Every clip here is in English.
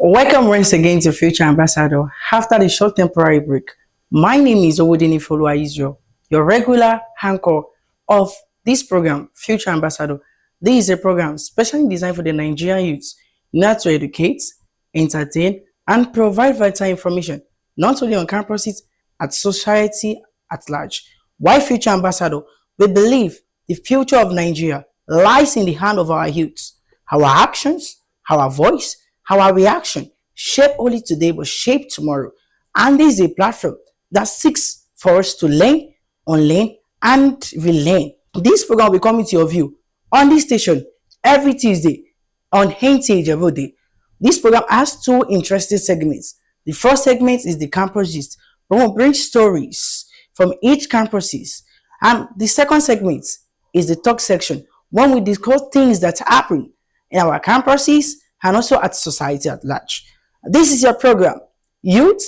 Welcome once again to Future Ambassador. After the short temporary break, my name is Nta Ijebu, your regular anchor of this program, Future Ambassador. This is a program specially designed for the Nigerian youths, not to educate, entertain, and provide vital information, not only on campuses, at society at large. Why Future Ambassador? We believe the future of Nigeria lies in the hand of our youths. Our actions, our voice, our reaction shape only today but shape tomorrow. And this is a platform that seeks for us to learn, unlearn, and relearn. This program will be coming to your view on this station every Tuesday on Nta Ijebu Ode. This program has two interesting segments. The first segment is the campus gist. We will bring stories from each campuses. And the second segment is the talk section, when we discuss things that happen in our campuses and also at society at large. This is your program. Youth,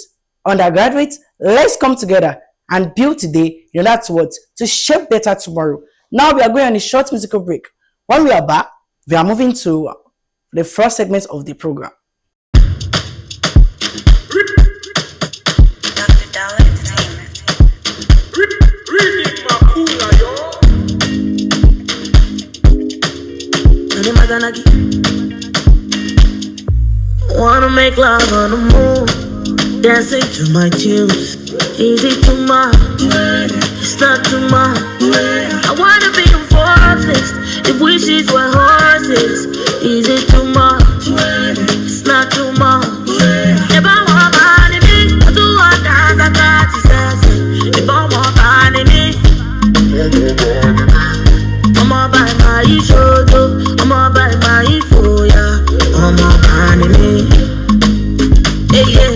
undergraduates, let's come together and build today, unite to shape better tomorrow. Now we are going on a short musical break. When we are back, we are moving to the first segment of the program. Wanna make love on the moon, dancing to my tunes. Is it too much? It's not too much. I wanna be a forest if wishes were horses. Is it too much? It's not too much. If I want money, I do what I got to say. If I want money, I'ma buy my shoto, I'ma buy my foya, I'ma buy me. Hey, yeah.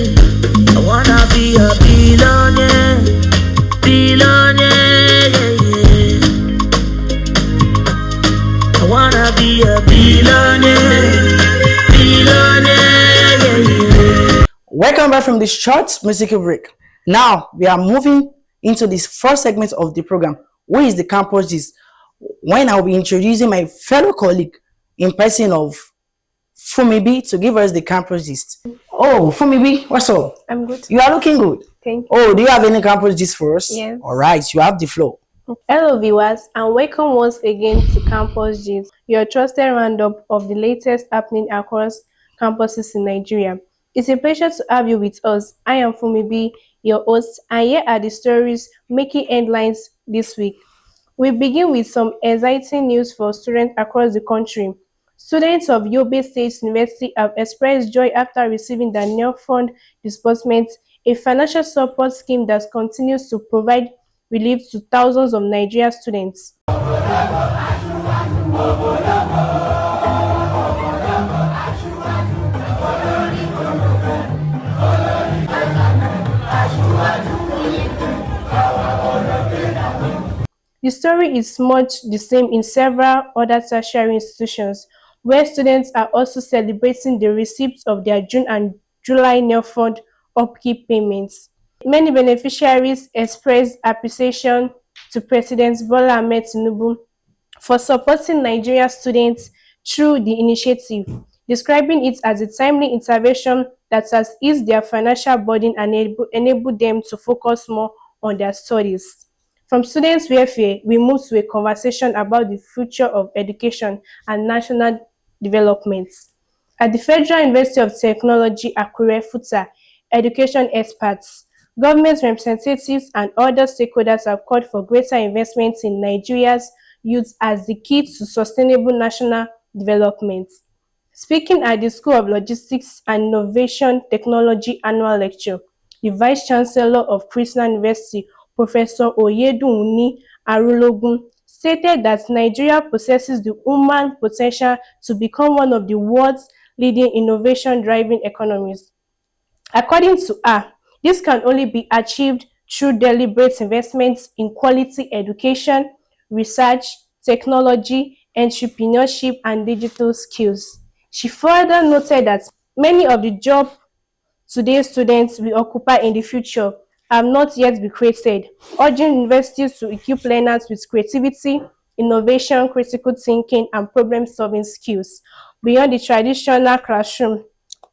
I wanna be a billionaire, billionaire, yeah, yeah. I wanna be a billionaire, billionaire, yeah, yeah. Welcome back from this short musical break. Now we are moving into this first segment of the program, which is the campus gist, when I'll be introducing my fellow colleague in person of Fumibi to give us the campus gist. Oh, Fumibi, what's up? I'm good. You are looking good. Thank you. Oh, do you have any campus gist for us? Yes. All right, you have the floor. Hello viewers, and welcome once again to Campus Gist, your trusted roundup of the latest happening across campuses in Nigeria. It's a pleasure to have you with us. I am Fumibi, your host, and here are the stories making headlines this week. We begin with some exciting news for students across the country. Students of Yobe State University have expressed joy after receiving the annual fund disbursement, a financial support scheme that continues to provide relief to thousands of Nigerian students. The story is much the same in several other tertiary institutions, where students are also celebrating the receipt of their June and July NEL Fund upkeep payments. Many beneficiaries expressed appreciation to President Bola Ahmed Tinubu for supporting Nigerian students through the initiative, describing it as a timely intervention that has eased their financial burden and enabled them to focus more on their studies. From students' welfare, we move to a conversation about the future of education and national development. At the Federal University of Technology, Akure, FUTA, education experts, government representatives, and other stakeholders have called for greater investment in Nigeria's youth as the key to sustainable national development. Speaking at the School of Logistics and Innovation Technology annual lecture, the Vice Chancellor of Christian University, Professor Oyedunni Arologun, stated that Nigeria possesses the human potential to become one of the world's leading innovation-driving economies. According to her, this can only be achieved through deliberate investments in quality education, research, technology, entrepreneurship, and digital skills. She further noted that many of the jobs today's students will occupy in the future have not yet been created, urging universities to equip learners with creativity, innovation, critical thinking, and problem-solving skills beyond the traditional classroom,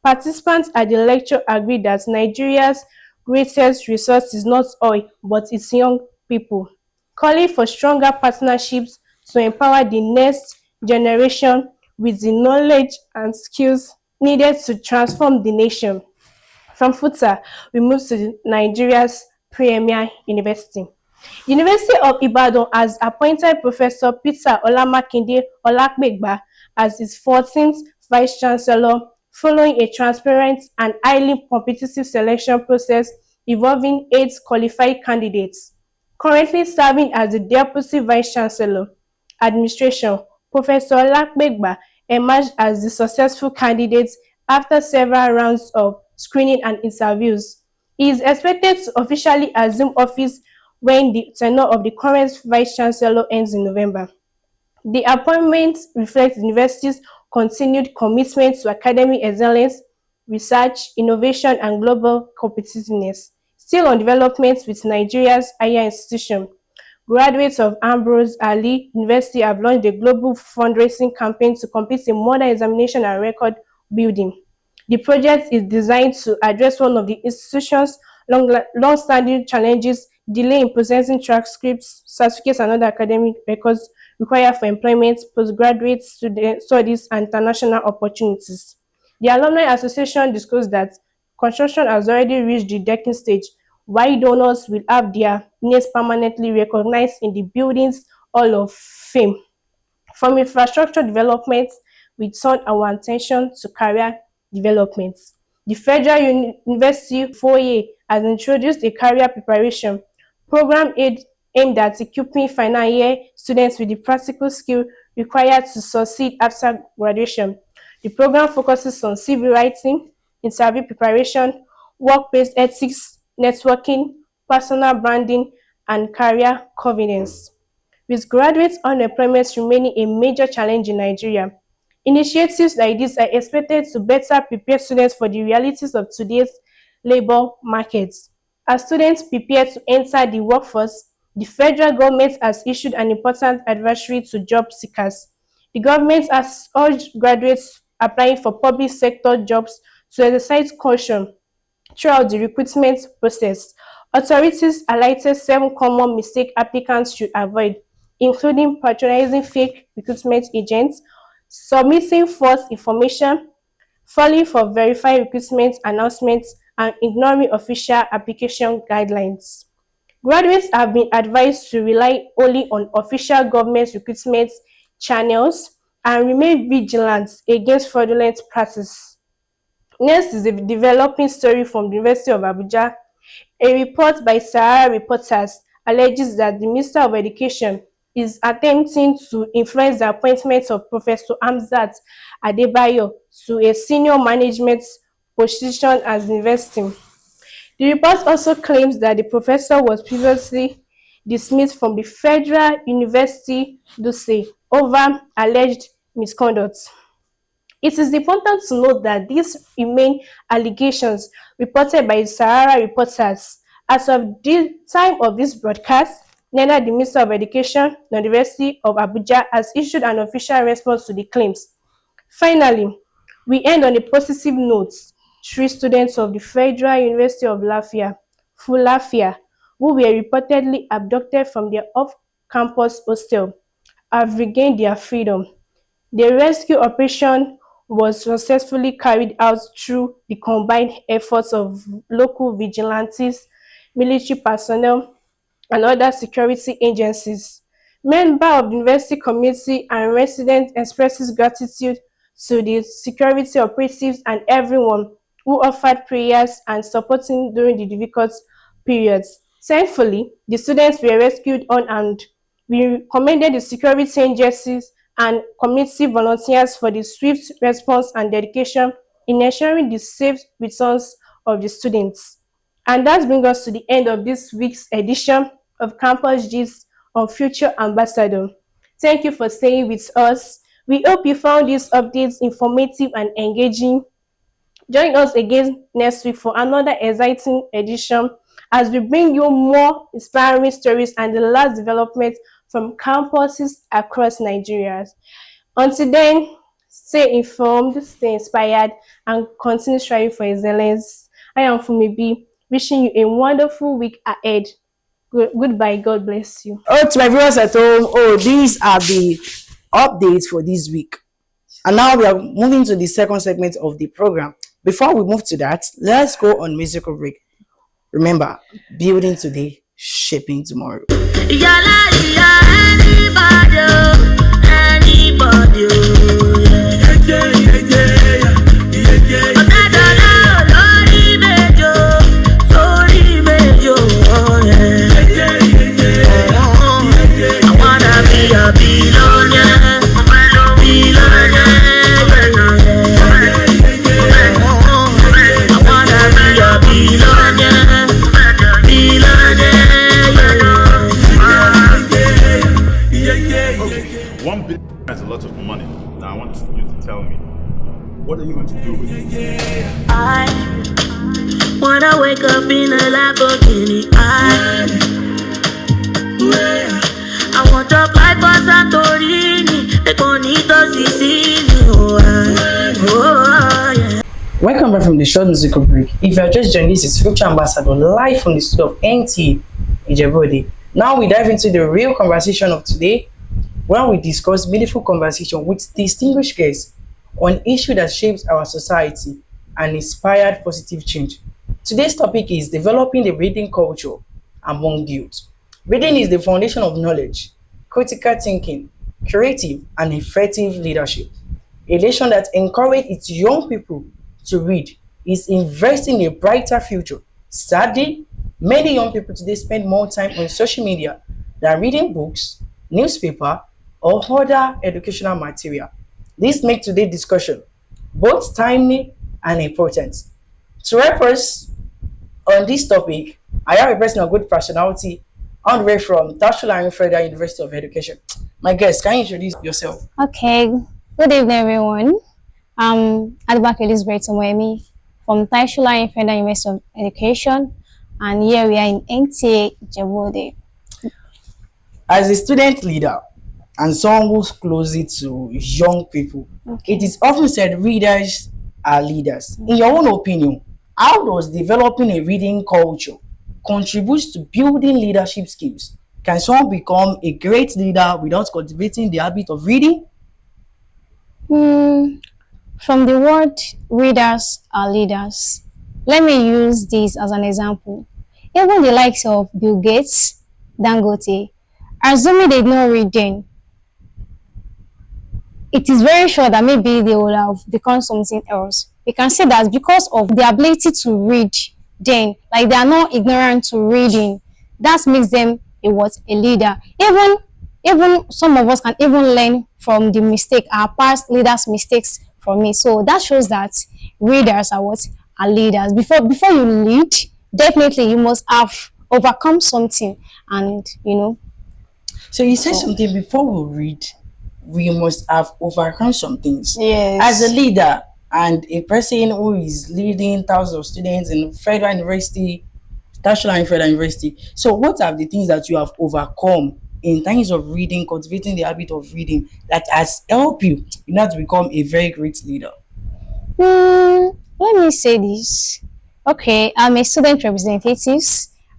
Participants at the lecture agreed that Nigeria's greatest resource is not oil but its young people, calling for stronger partnerships to empower the next generation with the knowledge and skills needed to transform the nation. From FUTA, we move to Nigeria's premier university. University of Ibadan has appointed Professor Peter Olamakinde Olapegba as its 14th Vice Chancellor following a transparent and highly competitive selection process involving 8 qualified candidates. Currently serving as the Deputy Vice Chancellor, Administration, Professor Olapegba emerged as the successful candidate after several rounds of screening and interviews. He is expected to officially assume office when the tenure of the current Vice Chancellor ends in November. The appointment reflects the university's continued commitment to academic excellence, research, innovation, and global competitiveness. Still on development with Nigeria's higher institution, graduates of Ambrose Ali University have launched a global fundraising campaign to complete a modern examination and record building. The project is designed to address one of the institution's long-standing challenges: delay in processing transcripts, certificates, and other academic records required for employment, postgraduate student studies, and international opportunities. The Alumni Association disclosed that construction has already reached the decking stage, while donors will have their names permanently recognized in the building's Hall of Fame. From infrastructure development, we turn our attention to career development. The Federal University Foyer has introduced a career preparation program aimed at equipping final year students with the practical skill required to succeed after graduation. The program focuses on CV writing, interview preparation, workplace ethics, networking, personal branding, and career confidence. With graduate unemployment remaining a major challenge in Nigeria, initiatives like this are expected to better prepare students for the realities of today's labor market. As students prepare to enter the workforce, the federal government has issued an important advisory to job seekers. The government has urged graduates applying for public sector jobs to exercise caution throughout the recruitment process. Authorities highlighted 7 common mistakes applicants should avoid, including patronizing fake recruitment agents, submitting false information, falling for verified recruitment announcements, and ignoring official application guidelines. Graduates have been advised to rely only on official government recruitment channels and remain vigilant against fraudulent practices. Next is a developing story from the University of Abuja. A report by Sahara Reporters alleges that the Minister of Education is attempting to influence the appointment of Professor Hamzat Adebayo to a senior management position at the university. The report also claims that the professor was previously dismissed from the Federal University Dulce over alleged misconduct. It is important to note that these remain allegations reported by Sahara Reporters. As of the time of this broadcast, neither the Minister of Education nor the University of Abuja has issued an official response to the claims. Finally, we end on a positive note. 3 students of the Federal University of Lafia, Fulafia, who were reportedly abducted from their off-campus hostel, have regained their freedom. The rescue operation was successfully carried out through the combined efforts of local vigilantes, military personnel, and other security agencies. Member of the university community and resident expresses gratitude to the security operatives and everyone who offered prayers and supporting during the difficult periods. Thankfully, the students were rescued unharmed. We commended the security agencies and community volunteers for the swift response and dedication in ensuring the safe returns of the students. And that brings us to the end of this week's edition of Campus Gist on Future Ambassador. Thank you for staying with us. We hope you found these updates informative and engaging. Join us again next week for another exciting edition as we bring you more inspiring stories and the last developments from campuses across Nigeria. Until then, Stay informed, stay inspired, and continue striving for excellence. I am Fumibi, wishing you a wonderful week ahead. Goodbye. God bless you. Oh, to my viewers at home, these are the updates for this week. And now we are moving to the second segment of the program. Before we move to that, let's go on musical break. Remember, building today, shaping tomorrow. That's a lot of money. Now I want you to tell me, what are you going to do with it? I wanna wake up in a Lamborghini. I want to fly for Santorini, the Bonito Sicily. Yeah. Welcome back from the short musical break. If you are just joining, this is Future Ambassador live from the studio of Nta Ijebu Ode. Now we dive into the real conversation of today, where we discuss meaningful conversation with distinguished guests on issue that shapes our society and inspired positive change. Today's topic is developing the reading culture among youth. Reading is the foundation of knowledge, critical thinking, creative and effective leadership. A nation that encourages its young people to read is investing in a brighter future. Sadly, many young people today spend more time on social media than reading books, newspaper, or other educational material. This makes today's discussion both timely and important. To help us on this topic, I have a person of good personality all the way from Tashulang Federal University of Education. My guest, can you introduce yourself? Okay, good evening, everyone. I'm Adibak Elizabeth Omoemi from Taishula Federal University of Education, and here we are in Nta Ijebu Ode. As a student leader and someone who's closely to young people, it is often said readers are leaders. In your own opinion, how does developing a reading culture contribute to building leadership skills? Can someone become a great leader without cultivating the habit of reading? From the word readers are leaders, let me use this as an example. Even the likes of Bill Gates, Dangote, assuming they did not read then, it is very sure that maybe they will have become something else. We can say that because of the ability to read, then, like they are not ignorant to reading, that makes them a leader. Even some of us can even learn from the mistake, our past leaders' mistakes from it. So that shows that readers are leaders. Before you lead, definitely you must have overcome something, and So you said something before we read, we must have overcome some things. Yes. As a leader and a person who is leading thousands of students in Federal University, National Federal University. So what are the things that you have overcome in terms of reading, cultivating the habit of reading that has helped you in order to become a very great leader? Let me say this. Okay, I'm a student representative,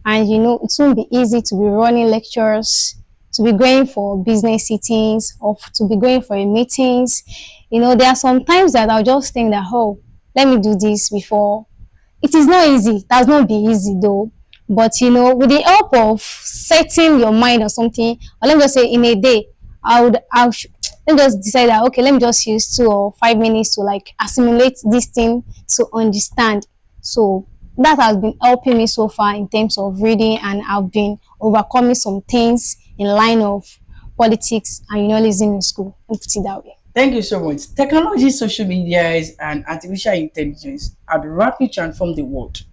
and it won't be easy to be running lectures, to be going for business sittings, or to be going for meetings. There are some times that I'll just think that, oh, let me do this before. It is not easy. It does not be easy though. But with the help of setting your mind or something, or let me just say in a day, let me just decide that, okay, let me just use 2 or 5 minutes to like assimilate this thing to understand. So that has been helping me so far in terms of reading, and I've been overcoming some things in line of politics and journalism in school. Let me put it that way. Thank you so much. Technology, social media, and artificial intelligence have rapidly transformed the world.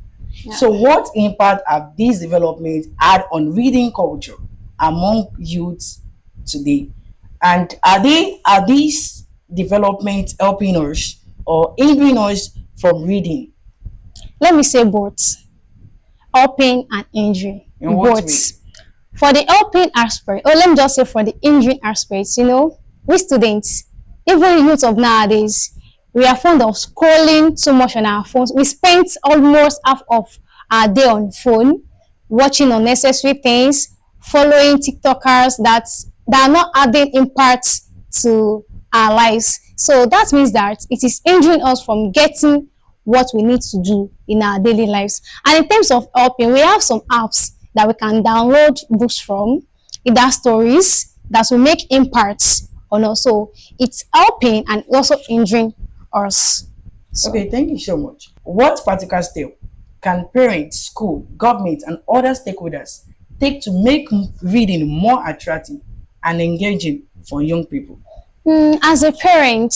Yeah. So what impact have these developments had on reading culture among youths today? And are these developments helping us or hindering us from reading? Let me say both. Helping and injury. In what Both. way? For the helping aspect, or let me just say for the injuring aspects, we students, even youth of nowadays, we are fond of scrolling too much on our phones. We spend almost half of our day on phone, watching unnecessary things, following TikTokers that are not adding impact to our lives. So that means that it is hindering us from getting what we need to do in our daily lives. And in terms of helping, we have some apps that we can download books from, either stories that will make impacts on us. So it's helping and also hindering us. So, Okay, thank you so much. What practical step can parents, school, government, and other stakeholders take to make reading more attractive and engaging for young people? as a parent,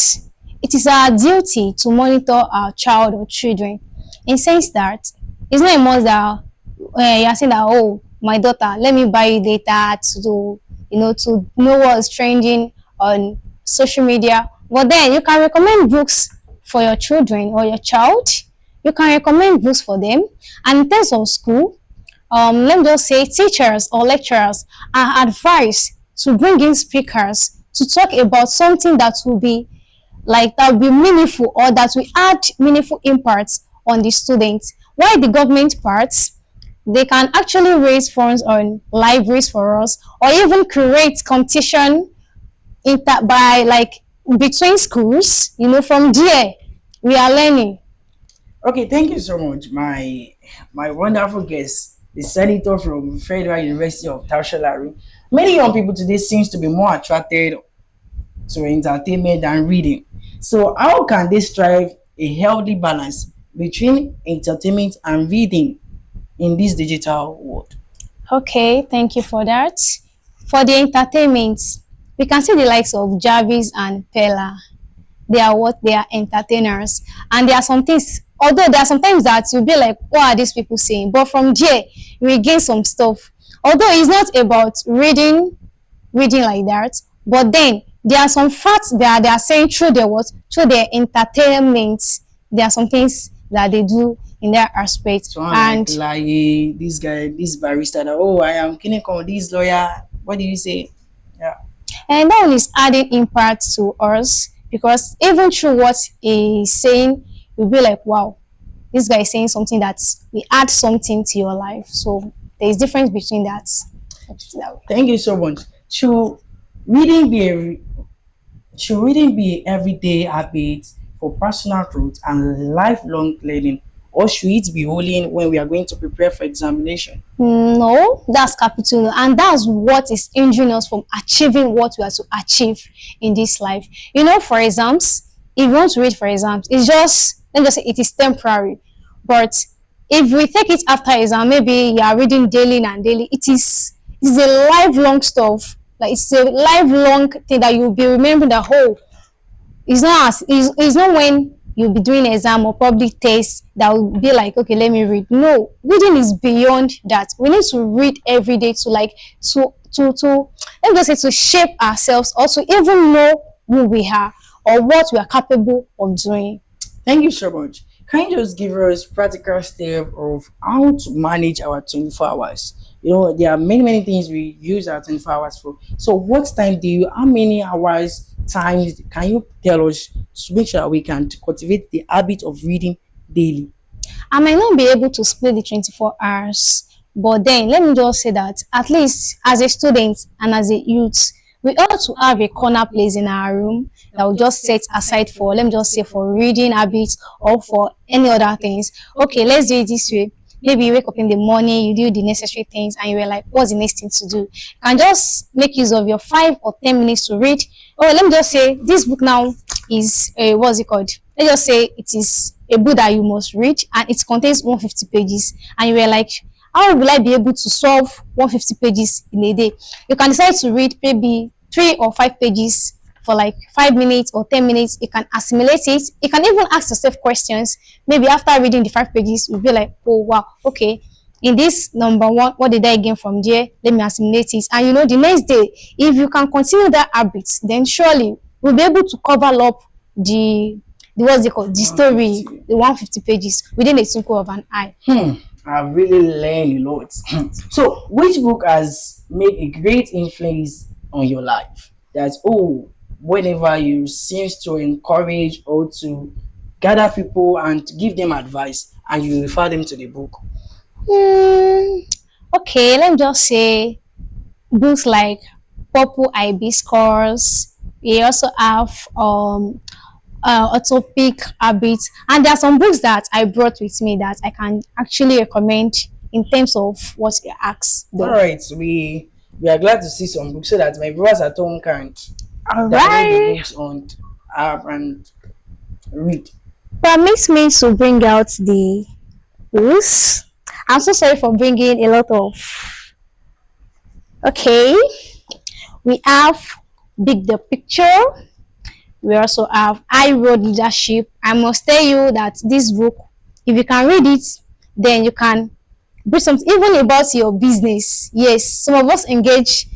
it is our duty to monitor our child or children in sense that it's not a must that you are saying that, oh, my daughter, let me buy you data to know what's trending on social media. But then you can recommend books for your children or your child. You can recommend books for them. And in terms of school, let me just say teachers or lecturers are advised to bring in speakers to talk about something that will be meaningful or that will add meaningful impacts on the students. While the government parts, they can actually raise funds on libraries for us or even create competition by like between schools. From there we are learning. Okay, thank you so much, my wonderful guest, the senator from Federal University of Taushelari. Many young people today seems to be more attracted to entertainment than reading. So how can they strive a healthy balance between entertainment and reading in this digital world? Okay, thank you for that. For the entertainment, we can see the likes of Jarvis and Pella. They are entertainers, and there are some things, although there are sometimes that you'll be like, what are these people saying? But from there we gain some stuff, although it's not about reading like that. But then there are some facts that they are saying through their entertainment. There are some things that they do in that aspect. So I'm And like this guy, this barrister, that, oh, I am Kineko, this lawyer. What do you say? Yeah. and that one is adding impact to us, because even through what he's saying, you'll be like, wow, this guy is saying something that will add something to your life. So there is difference between that. Thank you so much. Reading be a should reading be an everyday habit for personal growth and lifelong learning, or should it be only when we are going to prepare for examination? No, that's capital no. And that's what is hindering us from achieving what we are to achieve in this life. For exams, if you want to read for exams, it's just, let me just say it is temporary. But if we take it after exam, maybe you are reading daily and daily, it's a lifelong stuff. Like it's a lifelong thing that you'll be remembering the whole. It's not when you'll be doing exam or public test that will be like, okay, let me read. No, reading is beyond that. We need to read every day to let me just say, to shape ourselves, also even know who we are or what we are capable of doing. Thank you so much. Can you just give us practical step of how to manage our 24 hours? There are many things we use our 24 hours for. So what time how many hours times can you tell us to make sure we can cultivate the habit of reading daily? I might not be able to split the 24 hours, but then let me just say that at least as a student and as a youth, we ought to have a corner place in our room that will just set aside for, let me just say, for reading habits or for any other things. Okay, let's do it this way. Maybe you wake up in the morning, you do the necessary things, and you're like, what's the next thing to do? You can just make use of your 5 or 10 minutes to read. Oh, let me just say, this book now is, what's it called? Let's just say it is a book that you must read, and it contains 150 pages. And you were like, how will I be able to solve 150 pages in a day? You can decide to read maybe 3 or 5 pages for like 5 minutes or 10 minutes. You can assimilate it. You can even ask yourself questions. Maybe after reading the 5 pages, you'll be like, oh wow, okay, in this number 1, what did I gain from there? Let me assimilate it. And the next day, if you can continue that habit, then surely we'll be able to cover up the what's it called, the story, the 150 pages within a twinkle of an eye. I've really learned a lot. So which book has made a great influence on your life? That's, oh, whenever you seems to encourage or to gather people and give them advice and you refer them to the book? Hmm. Okay, let me just say books like Purple Hibiscus. We also have Atopic Habits, and there are some books that I brought with me that I can actually recommend in terms of what you ask All though. right, we are glad to see some books so that my viewers at home can All download the right. books on app and read. Permit me to bring out the books. I'm so sorry for bringing a lot of. Okay, we have Big the Picture. We also have I Road Leadership. I must tell you that this book, if you can read it, then you can do something even about your business. Yes, some of us engage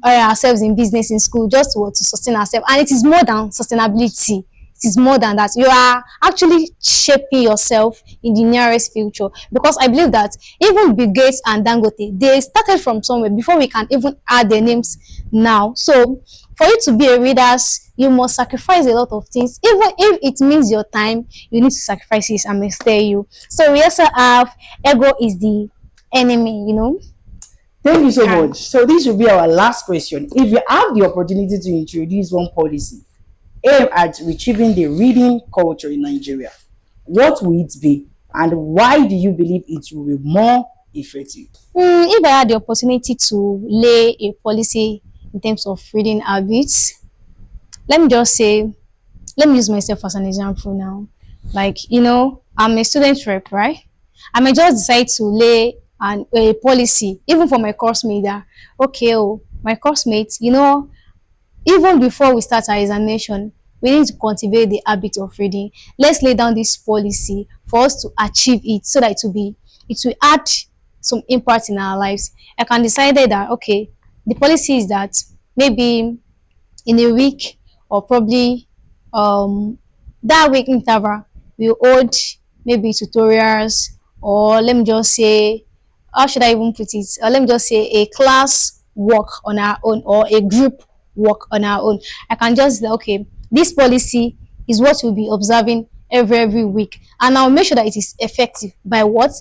ourselves in business in school just to sustain ourselves, and it is more than sustainability. It is more than that. You are actually shaping yourself in the nearest future, because I believe that even Bill Gates and Dangote, they started from somewhere before we can even add their names now. So for you to be a reader, you must sacrifice a lot of things. Even if it means your time, you need to sacrifice it, I must tell you. So we also have ego is the enemy, you know. Thank you so much. So this will be our last question. If you have the opportunity to introduce one policy aimed at retrieving the reading culture in Nigeria, what will it be, and why do you believe it will be more effective? If I had the opportunity to lay a policy in terms of reading habits, let me just say, let me use myself as an example now. Like, I'm a student rep, right? I may just decide to lay a policy, even for my course mate, that, okay, oh, my course mates, even before we start our examination, we need to cultivate the habit of reading. Let's lay down this policy for us to achieve it, so that it will add some impact in our lives. I can decide that, okay, the policy is that maybe in a week, or probably that week interval, we hold maybe tutorials, or let me just say, how should I even put it? Let me just say a class work on our own, or a group work on our own. I can just say, okay, this policy is what we'll be observing every week, and I'll make sure that it is effective by what?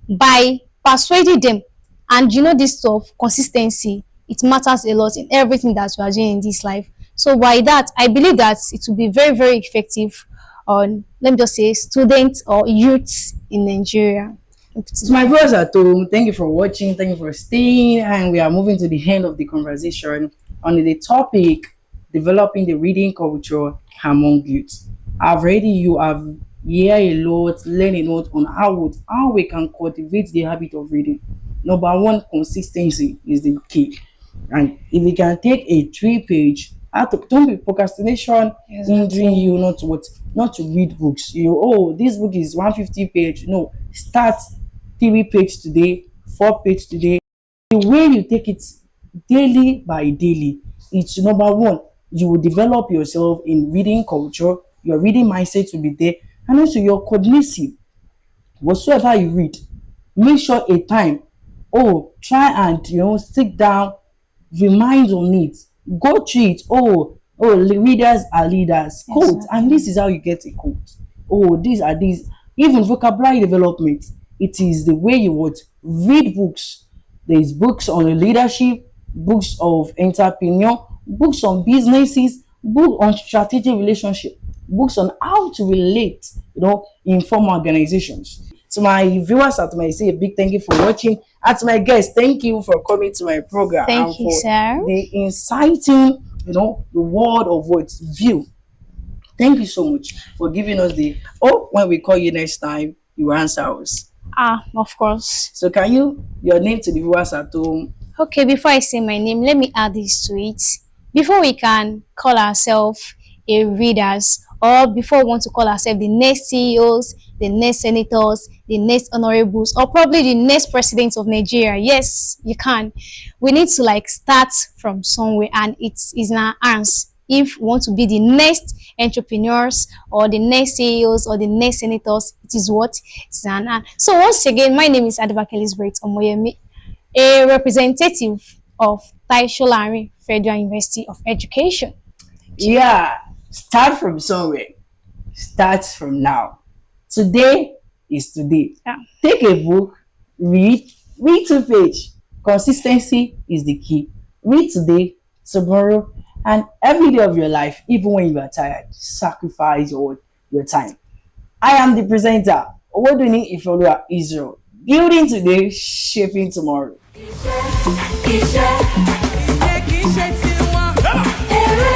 By persuading them. And this stuff, consistency, it matters a lot in everything that we are doing in this life. So by that, I believe that it will be very effective on, let me just say, students or youths in Nigeria. To my viewers at home, thank you for watching, thank you for staying, and we are moving to the end of the conversation on the topic developing the reading culture among youth. Already you have hear a lot, learn a lot on how we can cultivate the habit of reading. Number one, consistency is the key. And if you can take a 3 page, don't be procrastination hindering you not to read books. This book is 150 page. No, start 3 page today, 4 page today. The way you take it daily by daily, it's number one, you will develop yourself in reading culture, your reading mindset will be there, and also your cognitive. Whatsoever you read, make sure a time, try and sit down, remind on it, go through it. Readers are leaders, quote, and this is how you get a quote. These are these. Even vocabulary development, it is the way you would read books. There's books on leadership, books of entrepreneur, books on businesses, book on strategic relationship, books on how to relate, in formal organizations. To my viewers, at my say a big thank you for watching. And to my guests, thank you for coming to my program and Thank you, for sir. the inciting, the word of words view. Thank you so much for giving us when we call you next time, you will answer us. Of course. So can your name to the viewers at home? Okay, before I say my name, let me add this to it. Before we can call ourselves a readers, or before we want to call ourselves the next CEOs, the next senators, the next honorables, or probably the next president of Nigeria, yes, you can. We need to start from somewhere, and it is in our hands. If we want to be the next entrepreneurs, or the next CEOs, or the next senators, it is what? It's in our hands. So once again, my name is Adibake Elizabeth Omoyemi, a representative of Taisho Federal University of Education. Yeah, start from somewhere. Start from now. Today is today. Yeah. Take a book, read 2 page. Consistency is the key. Read today, tomorrow, and every day of your life, even when you are tired. Sacrifice your time. I am the presenter. Owoduni Ifolua Israel. Building today, shaping tomorrow. Iṣẹ́ kì í ṣe tiwọn. Eré